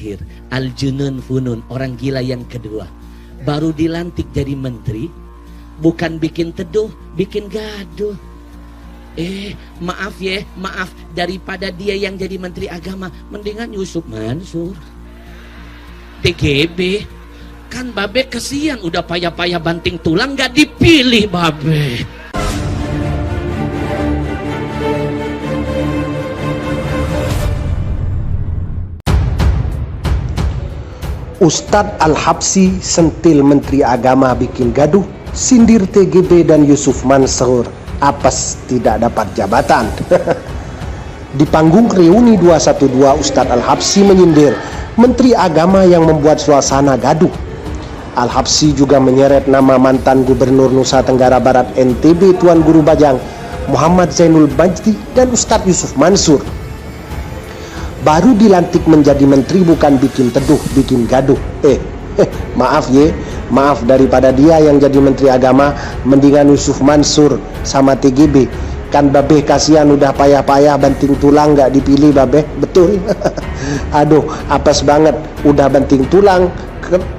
terakhir, Al-Junun Funun, orang gila yang kedua. Baru dilantik jadi menteri, bukan bikin teduh, bikin gaduh. Maaf daripada dia yang jadi menteri agama, mendingan Yusuf Mansur. TGB. Kan babe kesian udah payah-payah banting tulang gak dipilih babe. Ustadz Al-Habsyi sentil Menteri Agama bikin gaduh, sindir TGB dan Yusuf Mansur, apes tidak dapat jabatan. Di panggung reuni 212, Ustadz Al-Habsyi menyindir Menteri Agama yang membuat suasana gaduh. Al-Habsyi juga menyeret nama mantan Gubernur Nusa Tenggara Barat NTB Tuan Guru Bajang, Muhammad Zainul Majdi dan Ustadz Yusuf Mansur. Baru dilantik menjadi menteri bukan bikin teduh, bikin gaduh. Maaf daripada dia yang jadi menteri agama, mendingan Yusuf Mansur sama TGB. Kan babe kasihan udah payah-payah banting tulang gak dipilih babe, betul. Aduh, apes banget, udah banting tulang,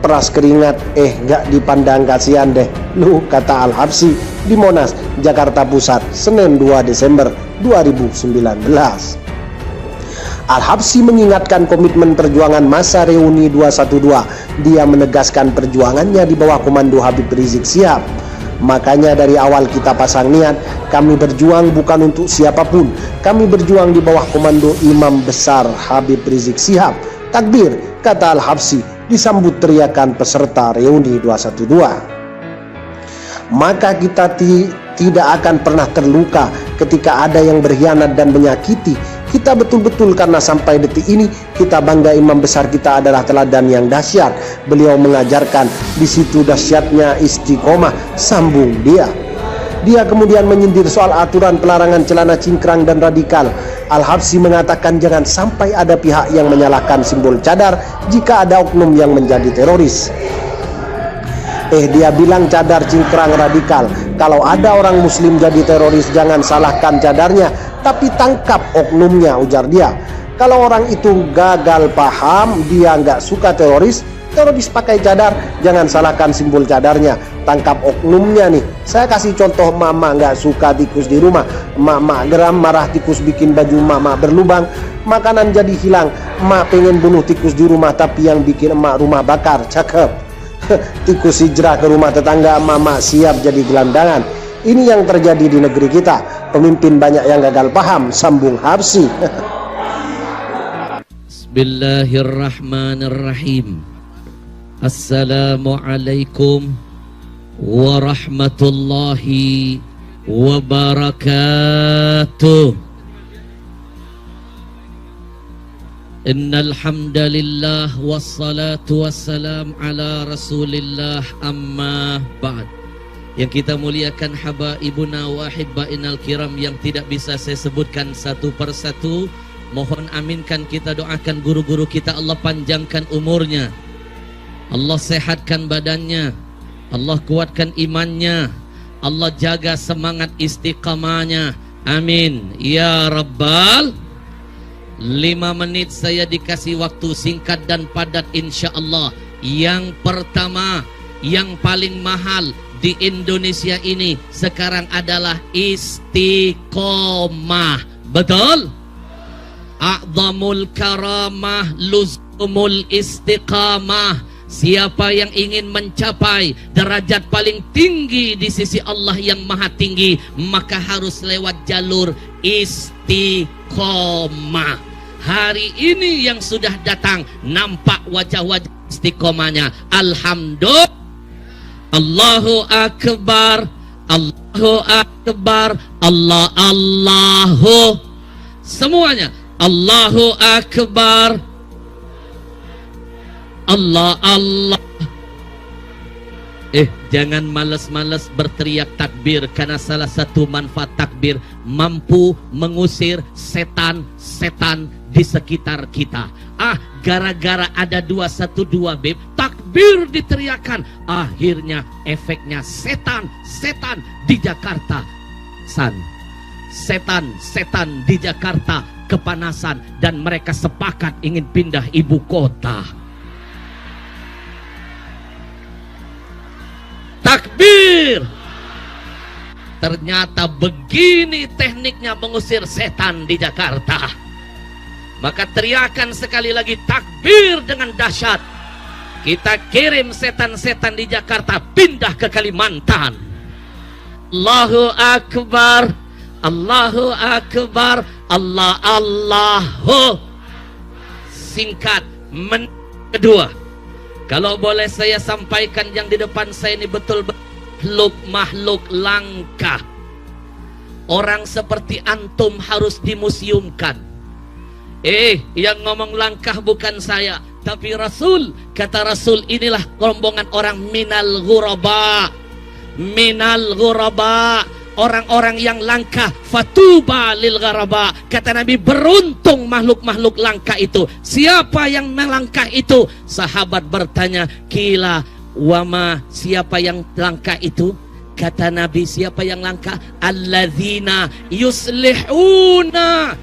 peras keringat, gak dipandang kasihan deh. Lu, kata Al-Habsyi di Monas, Jakarta Pusat, Senin 2 Desember 2019. Al-Habsyi mengingatkan komitmen perjuangan masa reuni 212. Dia menegaskan perjuangannya di bawah komando Habib Rizik Syihab. Makanya dari awal kita pasang niat, kami berjuang bukan untuk siapapun. Kami berjuang di bawah komando Imam Besar Habib Rizik Syihab. Takbir, kata Al-Habsyi, disambut teriakan peserta reuni 212. Maka kita tidak akan pernah terluka ketika ada yang berkhianat dan menyakiti. Kita betul-betul karena sampai detik ini kita bangga imam besar kita adalah teladan yang dahsyat. Beliau mengajarkan, di situ dahsyatnya istiqomah, sambung dia. Dia kemudian menyindir soal aturan pelarangan celana cingkrang dan radikal. Al-Habsyi mengatakan jangan sampai ada pihak yang menyalahkan simbol cadar jika ada oknum yang menjadi teroris. Dia bilang cadar cingkrang radikal. Kalau ada orang muslim jadi teroris, jangan salahkan cadarnya, tapi tangkap oknumnya, ujar dia. Kalau orang itu gagal paham, dia nggak suka teroris pakai cadar, jangan salahkan simbol cadarnya, tangkap oknumnya nih. Saya kasih contoh, mama nggak suka tikus di rumah, mama geram marah tikus bikin baju mama berlubang, makanan jadi hilang, emak pengen bunuh tikus di rumah tapi yang bikin emak rumah bakar, cakep. Tikus hijrah ke rumah tetangga, mama siap jadi gelandangan. Ini yang terjadi di negeri kita. Pemimpin banyak yang gagal paham, sambung Habsyi. Bismillahirrahmanirrahim. Assalamualaikum warahmatullahi wabarakatuh. Innal hamdalillah wassalatu wassalam ala Rasulillah, amma ba'd. Yang kita muliakan habaibuna wa hibbainal kiram yang tidak bisa saya sebutkan satu persatu. Mohon aminkan, kita doakan guru-guru kita, Allah panjangkan umurnya, Allah sehatkan badannya, Allah kuatkan imannya, Allah jaga semangat istiqamahnya. Amin ya rabbal. 5 menit saya dikasih waktu singkat dan padat insya Allah. Yang pertama, yang paling mahal di Indonesia ini sekarang adalah istiqomah. Betul? A'zamul karamah luzumul istiqamah. Siapa yang ingin mencapai derajat paling tinggi di sisi Allah yang maha tinggi, maka harus lewat jalur istiqomah. Hari ini yang sudah datang nampak wajah-wajah istiqomahnya. Alhamdulillah. Allahu Akbar, Allahu Akbar, Allahu. Semuanya Allahu Akbar, Allah. Jangan malas-malas berteriak takbir, karena salah satu manfaat takbir mampu mengusir setan-setan di sekitar kita. Gara-gara ada 212 beb, takbir diteriakan, akhirnya efeknya setan-setan di Jakarta. Setan-setan di Jakarta kepanasan, dan mereka sepakat ingin pindah ibu kota. Takbir. Ternyata begini tekniknya mengusir setan di Jakarta. Maka teriakan sekali lagi takbir dengan dahsyat. Kita kirim setan-setan di Jakarta pindah ke Kalimantan. Allahu Akbar, Allahu Akbar, Allahu. Singkat, kedua, kalau boleh saya sampaikan, yang di depan saya ini betul-betul makhluk langka. Orang seperti antum harus dimuseumkan. Yang ngomong langkah bukan saya, tapi Rasul. Kata Rasul, inilah rombongan orang minal ghuraba. Minal ghuraba, orang-orang yang langka. Fatuba lil gharaba. Kata Nabi, beruntung makhluk-makhluk langka itu. Siapa yang melangkah itu? Sahabat bertanya, kila wama, siapa yang langka itu? Kata Nabi, siapa yang langka? Alladzina yuslihuna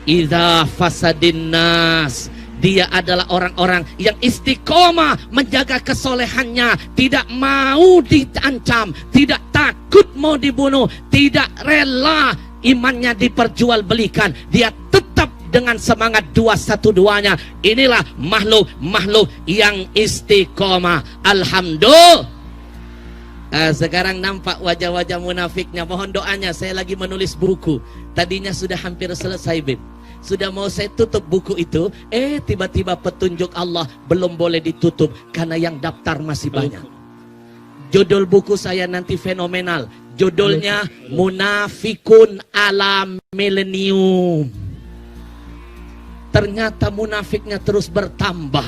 idza fasadin nas. Dia adalah orang-orang yang istiqomah menjaga kesolehannya, tidak mau diancam, tidak takut mau dibunuh, tidak rela imannya diperjualbelikan. Dia tetap dengan semangat 212-nya. Inilah makhluk-makhluk yang istiqomah. Alhamdulillah. Sekarang nampak wajah-wajah munafiknya. Mohon doanya, saya lagi menulis buku. Tadinya sudah hampir selesai, Bib. Sudah mau saya tutup buku itu, tiba-tiba petunjuk Allah, belum boleh ditutup karena yang daftar masih banyak. Judul buku saya nanti fenomenal. Judulnya Munafikun ala Milenium. Ternyata munafiknya terus bertambah.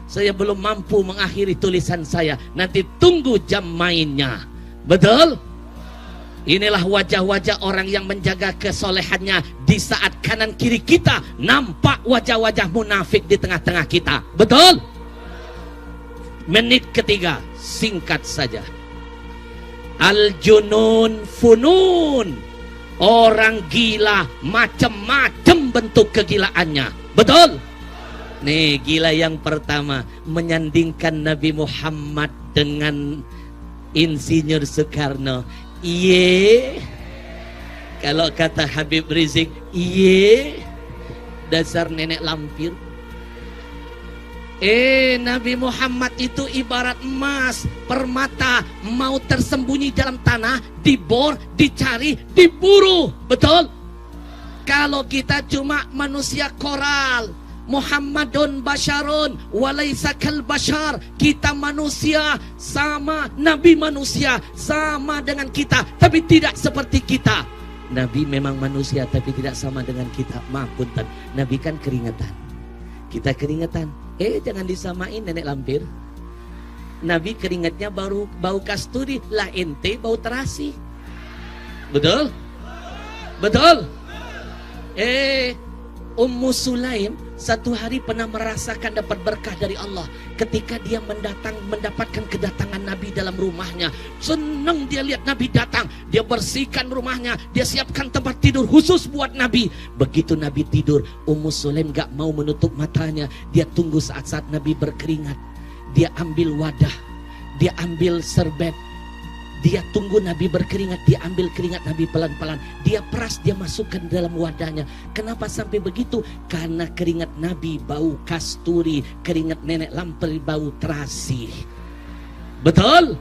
Saya belum mampu mengakhiri tulisan saya. Nanti tunggu jam mainnya. Betul? Inilah wajah-wajah orang yang menjaga kesolehannya. Di saat kanan kiri kita nampak wajah-wajah munafik di tengah-tengah kita. Betul? Menit ketiga, singkat saja. Al-junun funun. Orang gila, macam-macam bentuk kegilaannya. Betul? Nih, gila yang pertama, menyandingkan Nabi Muhammad dengan Insinyur Soekarno. Iye, kalau kata Habib Rizik, iye, dasar nenek lampir. Nabi Muhammad itu ibarat emas, permata, mau tersembunyi dalam tanah, dibor, dicari, diburu. Betul? Kalau kita cuma manusia koral, Muhammadun basyarun walaysa kal bashar. Kita manusia sama, Nabi manusia sama dengan kita, tapi tidak seperti kita. Nabi memang manusia tapi tidak sama dengan kita. Maaf punten, Nabi kan keringetan, kita keringetan. Jangan disamain nenek lampir. Nabi keringatnya bau kasturi, lah ente bau terasi. Betul? Betul? Ummu Sulaim satu hari pernah merasakan dapat berkah dari Allah ketika dia mendapatkan kedatangan Nabi dalam rumahnya. Senang dia lihat Nabi datang, dia bersihkan rumahnya, dia siapkan tempat tidur khusus buat Nabi. Begitu Nabi tidur, Ummu Sulaim gak mau menutup matanya. Dia tunggu saat-saat Nabi berkeringat. Dia ambil wadah, dia ambil serbet, dia tunggu Nabi berkeringat, dia ambil keringat Nabi pelan-pelan, dia peras, dia masukkan dalam wadahnya. Kenapa sampai begitu? Karena keringat Nabi bau kasturi, keringat nenek lampir bau terasi. Betul?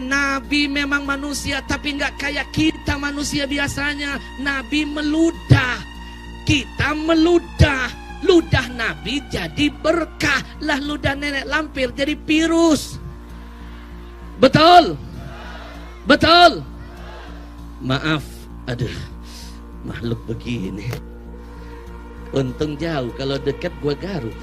Nabi memang manusia tapi nggak kayak kita manusia biasanya. Nabi meludah, kita meludah. Ludah Nabi jadi berkah, lah ludah nenek lampir jadi virus. Betul? Betul? Maaf, aduh, makhluk begini. Untung jauh, kalau dekat gua garuk.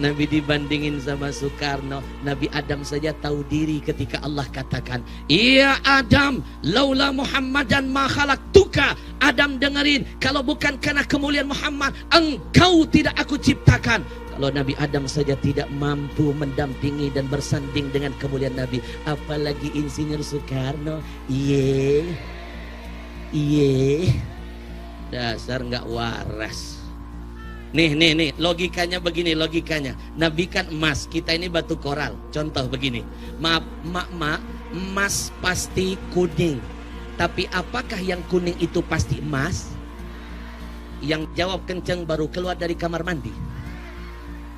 Nabi dibandingin sama Soekarno. Nabi Adam saja tahu diri ketika Allah katakan, "Ya Adam, laula Muhammadan ma khalaqtuka." Adam dengerin, kalau bukan karena kemuliaan Muhammad, engkau tidak aku ciptakan. Kalau Nabi Adam saja tidak mampu mendampingi dan bersanding dengan kemuliaan Nabi, apalagi Insinyur Soekarno. Iye, Dasar nggak waras. Nih, logikanya begini, logikanya. Nabi kan emas, kita ini batu koral. Contoh begini, maaf, emas pasti kuning. Tapi apakah yang kuning itu pasti emas? Yang jawab kenceng baru keluar dari kamar mandi.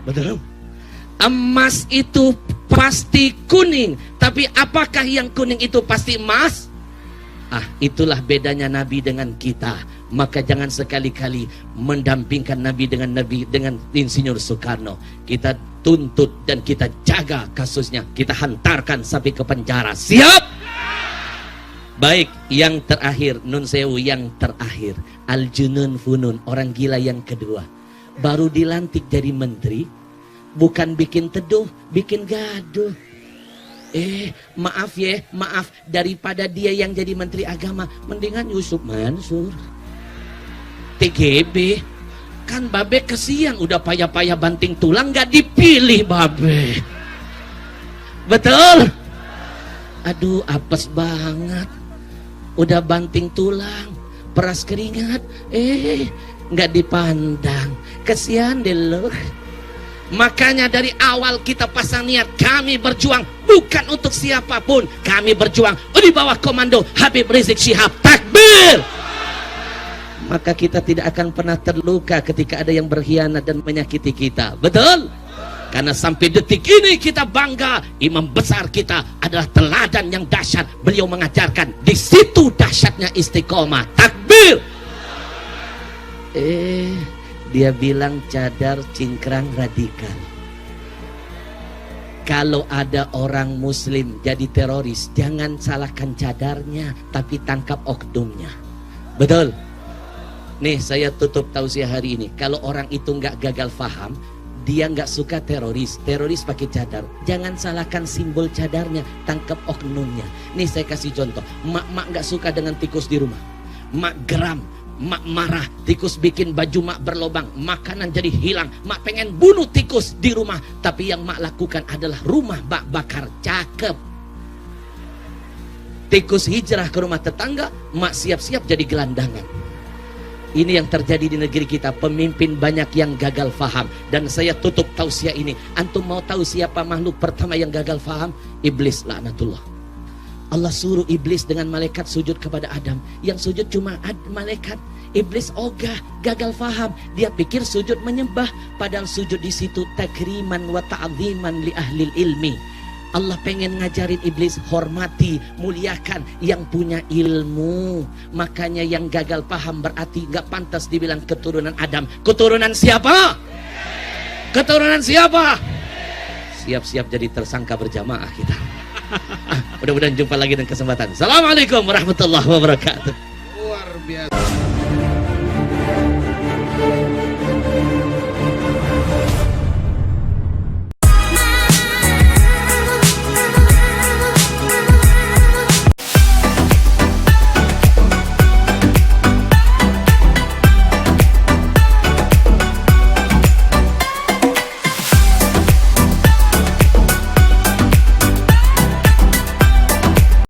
Betul? Emas itu pasti kuning. Tapi apakah yang kuning itu pasti emas? Itulah bedanya Nabi dengan kita. Maka jangan sekali-kali mendampingkan Nabi dengan Insinyur Soekarno. Kita tuntut dan kita jaga kasusnya. Kita hantarkan sampai ke penjara. Siap? Baik, yang terakhir, Nun Sewu, yang terakhir, Al-Junun Funun, orang gila yang kedua. Baru dilantik jadi menteri, bukan bikin teduh, bikin gaduh. Maaf, daripada dia yang jadi menteri agama, mendingan Yusuf Mansur. TGB, kan Babe kesian, udah payah-payah banting tulang, gak dipilih Babe. Betul? Aduh, apes banget. Udah banting tulang, peras keringat, nggak dipandang. Kesian deh lo. Makanya dari awal kita pasang niat, kami berjuang bukan untuk siapapun. Kami berjuang di bawah komando Habib Rizik Syihab. Takbir! Maka kita tidak akan pernah terluka ketika ada yang berkhianat dan menyakiti kita. Betul? Karena sampai detik ini kita bangga, imam besar kita adalah teladan yang dahsyat. Beliau mengajarkan, di situ dahsyatnya istiqomah. Takbir! Dia bilang cadar cingkrang radikal. Kalau ada orang muslim jadi teroris, jangan salahkan cadarnya, tapi tangkap oknumnya. Betul? Nih, saya tutup tausiah hari ini. Kalau orang itu nggak gagal faham, dia nggak suka teroris pakai cadar, jangan salahkan simbol cadarnya, tangkap oknumnya. Nih saya kasih contoh, mak nggak suka dengan tikus di rumah, mak geram, mak marah, tikus bikin baju mak berlobang, makanan jadi hilang, mak pengen bunuh tikus di rumah, tapi yang mak lakukan adalah rumah mak bakar. Cakep. Tikus hijrah ke rumah tetangga, mak siap-siap jadi gelandangan. Ini yang terjadi di negeri kita, pemimpin banyak yang gagal faham. Dan saya tutup tausiah ini. Antum mau tahu siapa makhluk pertama yang gagal faham? Iblis laknatullah. Allah suruh iblis dengan malaikat sujud kepada Adam. Yang sujud cuma malaikat. Iblis ogah, gagal faham. Dia pikir sujud menyembah, padahal sujud di situ takriman wa ta'ziman li ahlil ilmi. Allah pengen ngajarin iblis, hormati, muliakan yang punya ilmu. Makanya yang gagal paham berarti gak pantas dibilang keturunan Adam. Keturunan siapa? Keturunan siapa? Siap-siap jadi tersangka berjamaah kita. Mudah-mudahan jumpa lagi dengan kesempatan. Assalamualaikum warahmatullahi wabarakatuh.